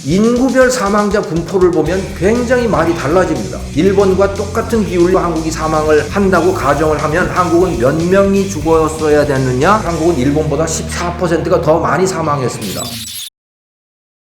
인구별 사망자 분포를 보면 굉장히 말이 달라집니다. 일본과 똑같은 비율로 한국이 사망을 한다고 가정을 하면 한국은 몇 명이 죽었어야 됐느냐? 한국은 일본보다 14%가 더 많이 사망했습니다.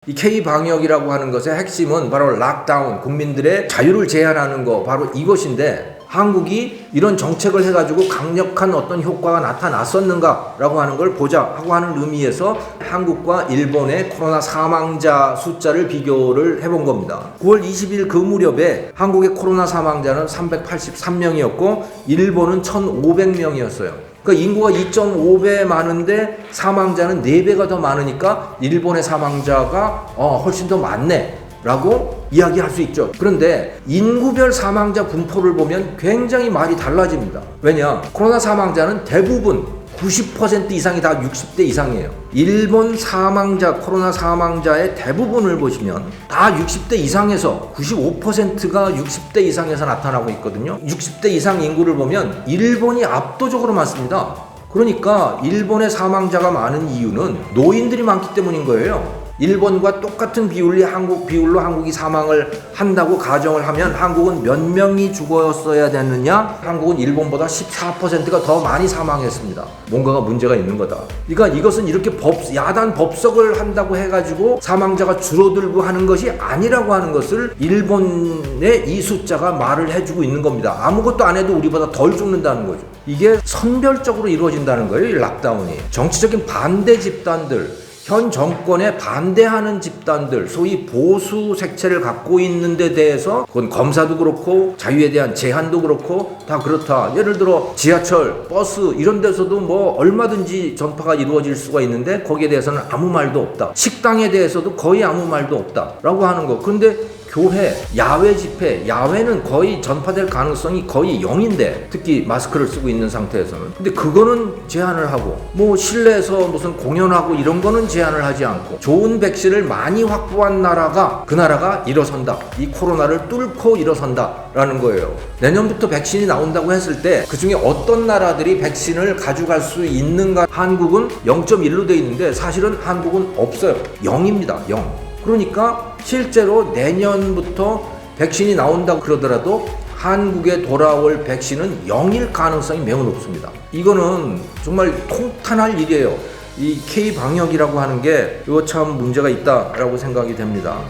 이 K-방역이라고 하는 것의 핵심은 바로 락다운, 국민들의 자유를 제한하는 거, 바로 이것인데 한국이 이런 정책을 해가지고 강력한 어떤 효과가 나타났었는가라고 하는 걸 보자 하고 하는 의미에서 한국과 일본의 코로나 사망자 숫자를 비교를 해본 겁니다. 9월 20일 그 무렵에 한국의 코로나 사망자는 383명이었고 일본은 1,500명이었어요. 그러니까 인구가 2.5배 많은데 사망자는 4배가 더 많으니까 일본의 사망자가 훨씬 더 많네 라고 이야기할 수 있죠. 그런데 인구별 사망자 분포를 보면 굉장히 말이 달라집니다. 왜냐? 코로나 사망자는 대부분 90% 이상이 다 60대 이상이에요. 일본 사망자, 코로나 사망자의 대부분을 보시면 다 60대 이상에서 95%가 60대 이상에서 나타나고 있거든요. 60대 이상 인구를 보면 일본이 압도적으로 많습니다. 그러니까 일본의 사망자가 많은 이유는 노인들이 많기 때문인 거예요. 일본과 똑같은 비율로 한국이 사망을 한다고 가정을 하면 한국은 몇 명이 죽었어야 됐느냐? 한국은 일본보다 14%가 더 많이 사망했습니다. 뭔가가 문제가 있는 거다. 그러니까 이것은 이렇게 야단 법석을 한다고 해가지고 사망자가 줄어들고 하는 것이 아니라고 하는 것을 일본의 이 숫자가 말을 해주고 있는 겁니다. 아무것도 안 해도 우리보다 덜 죽는다는 거죠. 이게 선별적으로 이루어진다는 거예요, 이 락다운이. 정치적인 반대 집단들, 현 정권에 반대하는 집단들, 소위 보수 색채를 갖고 있는 데 대해서 그건 검사도 그렇고 자유에 대한 제한도 그렇고 다 그렇다. 예를 들어 지하철, 버스 이런 데서도 뭐 얼마든지 전파가 이루어질 수가 있는데 거기에 대해서는 아무 말도 없다. 식당에 대해서도 거의 아무 말도 없다 라고 하는 거. 근데 교회, 야외 집회, 야외는 거의 전파될 가능성이 거의 0인데 특히 마스크를 쓰고 있는 상태에서는. 근데 그거는 제한을 하고 뭐 실내에서 무슨 공연하고 이런 거는 제한을 하지 않고 좋은 백신을 많이 확보한 나라가 그 나라가 일어선다. 이 코로나를 뚫고 일어선다 라는 거예요. 내년부터 백신이 나온다고 했을 때 그중에 어떤 나라들이 백신을 가져갈 수 있는가? 한국은 0.1로 돼 있는데 사실은 한국은 없어요. 0입니다. 0. 그러니까 실제로 내년부터 백신이 나온다고 그러더라도 한국에 돌아올 백신은 0일 가능성이 매우 높습니다. 이거는 정말 통탄할 일이에요. 이 K-방역이라고 하는 게 이거 참 문제가 있다라고 생각이 됩니다.